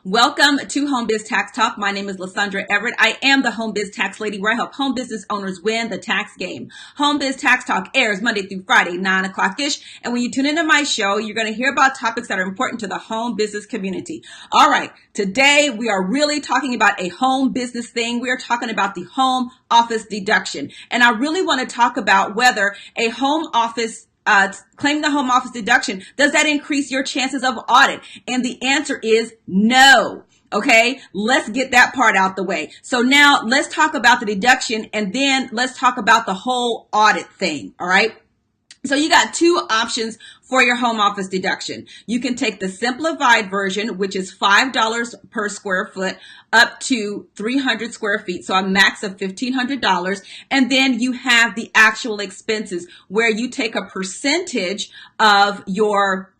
Welcome to Home Biz Tax Talk. My name is Lysandra Everett. I am the Home Biz Tax Lady, where I help home business owners win the tax game. Home Biz Tax Talk airs Monday through Friday, 9 o'clock-ish. And when you tune into my show, you're going to hear about topics that are important to the home business community. All right, today we are really talking about a home business thing. We are talking about the home office deduction. And I really want to talk about whether a home office claiming the home office deduction, does that increase your chances of audit? And the answer is no. Okay, let's get that part out the way. So now let's talk about the deduction, and then let's talk about the whole audit thing. All right. So you got two options for your home office deduction. You can take the simplified version, which is $5 per square foot up to 300 square feet. So a max of $1,500. And then you have the actual expenses where you take a percentage of your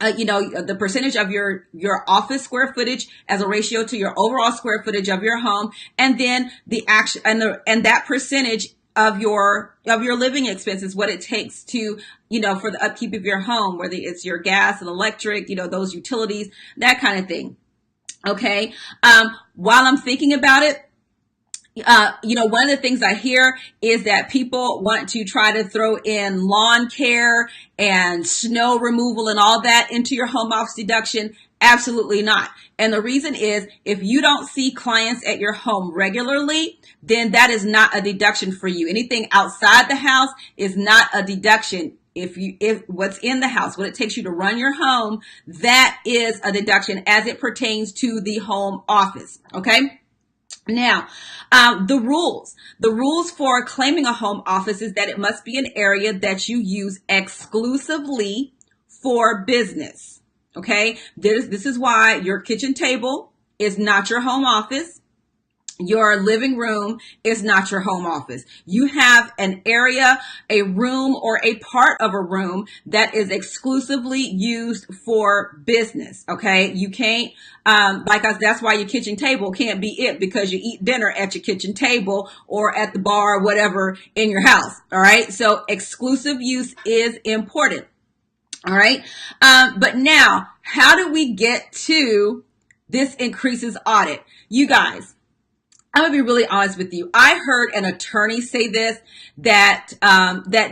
the percentage of your office square footage as a ratio to your overall square footage of your home, and then the action and that percentage of your living expenses, what it takes to, for the upkeep of your home, whether it's your gas and electric, those utilities, that kind of thing. Okay. While I'm thinking about it, one of the things I hear is that people want to try to throw in lawn care and snow removal and all that into your home office deduction. Absolutely not. And the reason is, if you don't see clients at your home regularly, then that is not a deduction for you. Anything outside the house is not a deduction. If what's in the house, what it takes you to run your home, that is a deduction as it pertains to the home office. Okay. Now, the rules for claiming a home office is that it must be an area that you use exclusively for business. Okay. This is why your kitchen table is not your home office. Your living room is not your home office. You have an area, a room, or a part of a room that is exclusively used for business. Okay. You can't, that's why your kitchen table can't be it, because you eat dinner at your kitchen table or at the bar or whatever in your house. All right. So exclusive use is important. All right. But now, how do we get to this increases audit? You guys, I'm gonna be really honest with you. I heard an attorney say this, that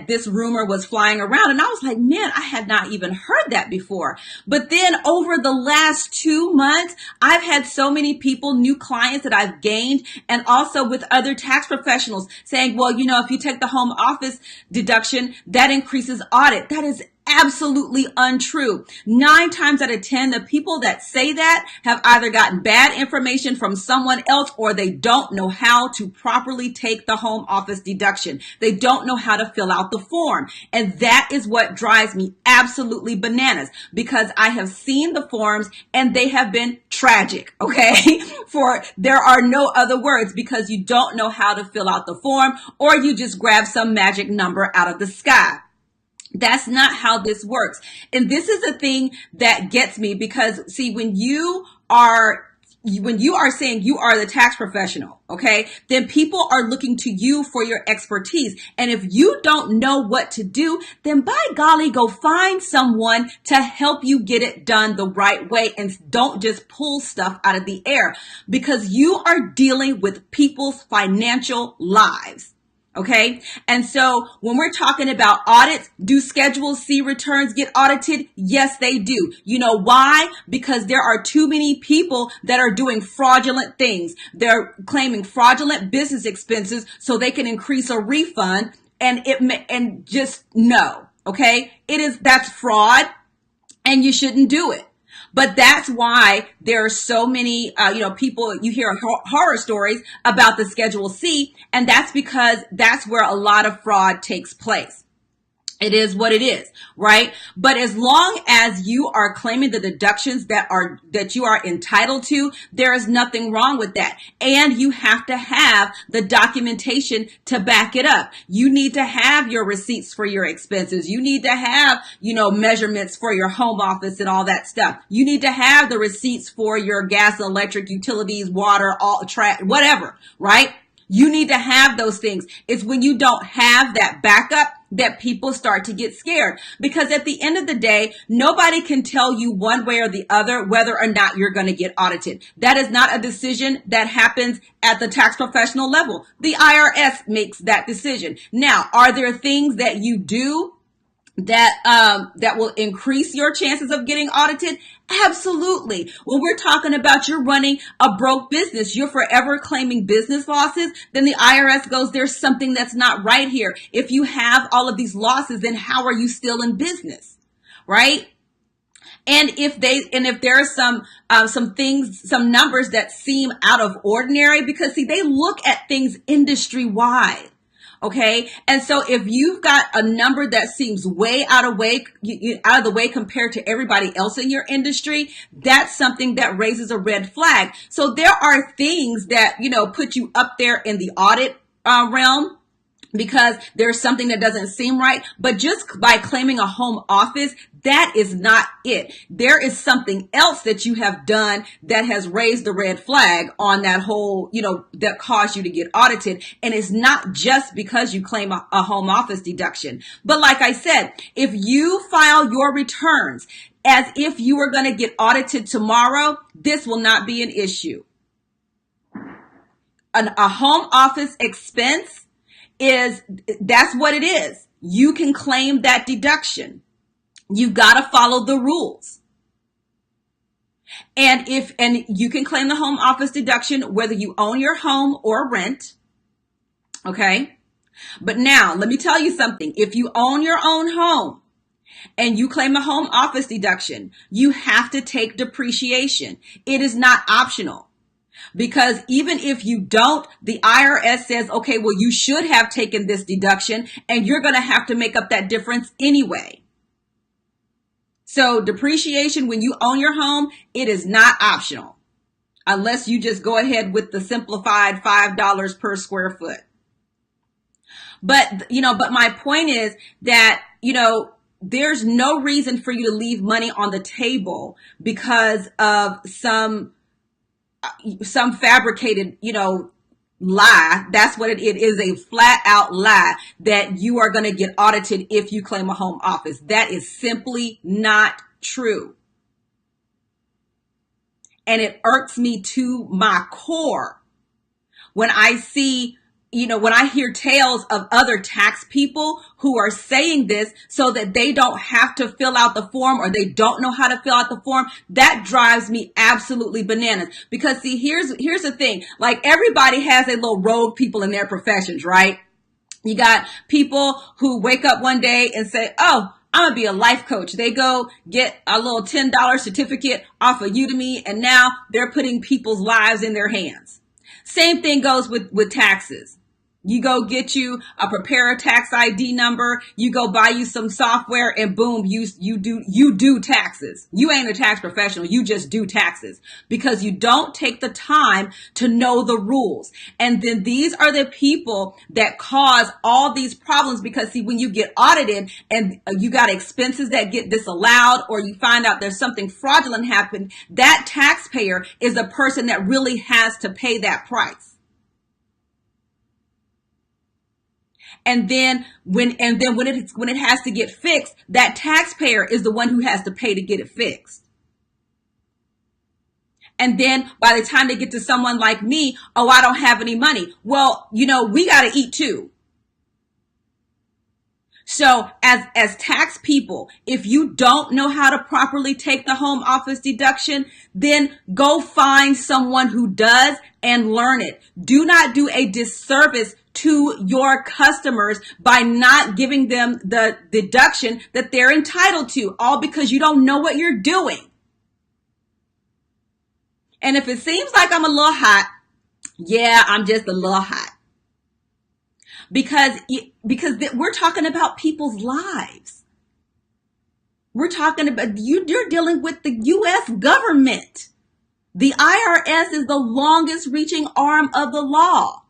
this rumor was flying around, and I was like, man, I had not even heard that before. But then over the last 2 months, I've had so many people, new clients that I've gained, and also with other tax professionals saying, well, if you take the home office deduction, that increases audit. That is absolutely untrue. 9 times out of 10, the people that say that have either gotten bad information from someone else, or they don't know how to properly take the home office deduction. They don't know how to fill out the form. And that is what drives me absolutely bananas, because I have seen the forms and they have been tragic. Okay. There are no other words, because you don't know how to fill out the form, or you just grab some magic number out of the sky. That's not how this works. And this is the thing that gets me, because see, when you are saying you are the tax professional, okay, then people are looking to you for your expertise. And if you don't know what to do, then by golly, go find someone to help you get it done the right way, and don't just pull stuff out of the air, because you are dealing with people's financial lives. Okay. And so when we're talking about audits, do Schedule C returns get audited? Yes, they do. You know why? Because there are too many people that are doing fraudulent things. They're claiming fraudulent business expenses so they can increase a refund, and just no. Okay. That's fraud, and you shouldn't do it. But that's why there are so many, people, you hear horror stories about the Schedule C, and that's because that's where a lot of fraud takes place. It is what it is, right? But as long as you are claiming the deductions that you are entitled to, there is nothing wrong with that. And you have to have the documentation to back it up. You need to have your receipts for your expenses. You need to have, measurements for your home office and all that stuff. You need to have the receipts for your gas, electric, utilities, water, whatever, right? You need to have those things. It's when you don't have that backup that people start to get scared, because at the end of the day, nobody can tell you one way or the other whether or not you're going to get audited. That is not a decision that happens at the tax professional level. The IRS makes that decision. Now, are there things that you do that will increase your chances of getting audited? Absolutely. When we're talking about you're running a broke business, you're forever claiming business losses, then the IRS goes, there's something that's not right here. If you have all of these losses, then how are you still in business? Right? And if there are some things, some numbers that seem out of ordinary, because see, they look at things industry wide. Okay. And so if you've got a number that seems way out of the way compared to everybody else in your industry, that's something that raises a red flag. So there are things that, put you up there in the audit realm, because there's something that doesn't seem right. But just by claiming a home office, that is not it. There is something else that you have done that has raised the red flag on that whole, that caused you to get audited. And it's not just because you claim a home office deduction. But like I said, if you file your returns as if you were going to get audited tomorrow, this will not be an issue. A home office expense that's what it is. You can claim that deduction. You got to follow the rules. And you can claim the home office deduction whether you own your home or rent. Okay. But now let me tell you something. If you own your own home and you claim a home office deduction, you have to take depreciation. It is not optional. Because even if you don't, the IRS says, okay, well, you should have taken this deduction and you're going to have to make up that difference anyway. So depreciation, when you own your home, it is not optional unless you just go ahead with the simplified $5 per square foot. But my point is that, there's no reason for you to leave money on the table because of some fabricated, lie. That's what it is, a flat out lie that you are going to get audited if you claim a home office. That is simply not true. And it irks me to my core when I see, when I hear tales of other tax people who are saying this so that they don't have to fill out the form or they don't know how to fill out the form. That drives me absolutely bananas. Because see, here's the thing. Like, everybody has a little rogue people in their professions, right? You got people who wake up one day and say, oh, I'm going to be a life coach. They go get a little $10 certificate off of Udemy, and now they're putting people's lives in their hands. Same thing goes with taxes. You go get you prepare a tax ID number. You go buy you some software, and boom, you do taxes. You ain't a tax professional. You just do taxes because you don't take the time to know the rules. And then these are the people that cause all these problems, because see, when you get audited and you got expenses that get disallowed, or you find out there's something fraudulent happened, that taxpayer is the person that really has to pay that price. And then when it has to get fixed, that taxpayer is the one who has to pay to get it fixed. And then by the time they get to someone like me, oh, I don't have any money. Well, we got to eat too. So as tax people, if you don't know how to properly take the home office deduction, then go find someone who does and learn it. Do not do a disservice to your customers by not giving them the deduction that they're entitled to, all because you don't know what you're doing. And if it seems like I'm a little hot, yeah, I'm just a little hot. Because we're talking about people's lives. We're talking about, you're dealing with the U.S. government. The IRS is the longest reaching arm of the law.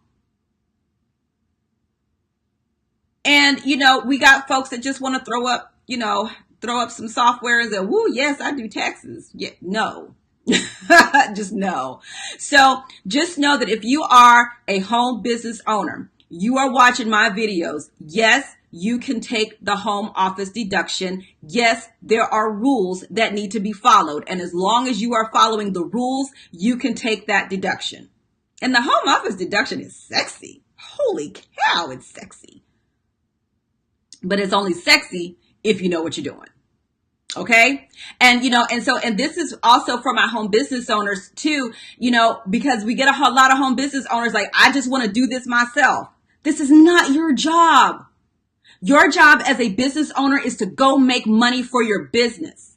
And, we got folks that just want to throw up some software and say, woo, yes, I do taxes. Yeah, no, just no. So just know that if you are a home business owner, you are watching my videos. Yes, you can take the home office deduction. Yes, there are rules that need to be followed. And as long as you are following the rules, you can take that deduction. And the home office deduction is sexy. Holy cow, it's sexy. But it's only sexy if you know what you're doing. Okay. And, and this is also for my home business owners too, because we get a lot of home business owners like, I just want to do this myself. This is not your job. Your job as a business owner is to go make money for your business.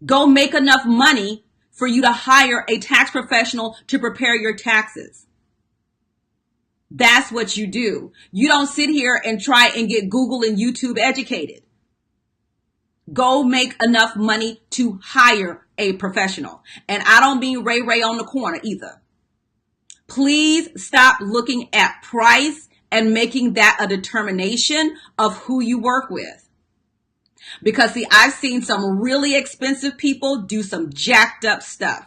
Go make enough money for you to hire a tax professional to prepare your taxes. That's what you do. You don't sit here and try and get Google and YouTube educated. Go make enough money to hire a professional. And I don't mean Ray Ray on the corner either. Please stop looking at price and making that a determination of who you work with. Because see, I've seen some really expensive people do some jacked up stuff.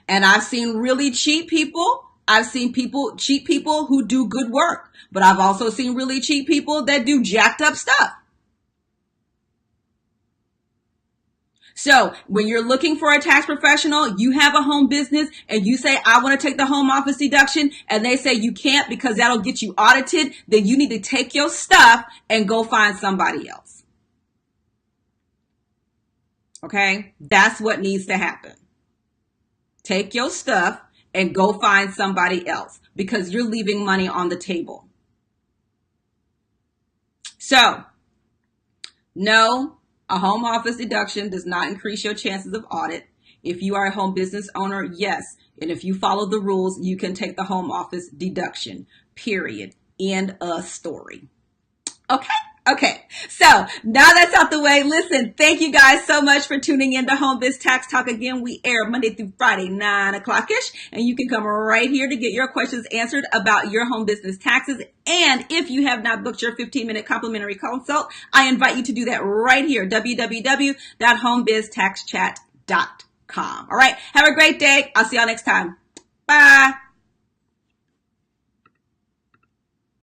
And I've seen really cheap people. I've seen cheap people who do good work. But I've also seen really cheap people that do jacked up stuff. So when you're looking for a tax professional, you have a home business and you say, I want to take the home office deduction, and they say you can't because that'll get you audited, then you need to take your stuff and go find somebody else. Okay? That's what needs to happen. Take your stuff and go find somebody else because you're leaving money on the table. So, no. A home office deduction does not increase your chances of audit. If you are a home business owner, yes. And if you follow the rules, you can take the home office deduction, period. End of story. Okay. So now that's out the way. Listen, thank you guys so much for tuning in to Home Biz Tax Talk. Again, we air Monday through Friday, 9 o'clock-ish. And you can come right here to get your questions answered about your home business taxes. And if you have not booked your 15-minute complimentary consult, I invite you to do that right here, www.homebiztaxchat.com. All right. Have a great day. I'll see y'all next time. Bye.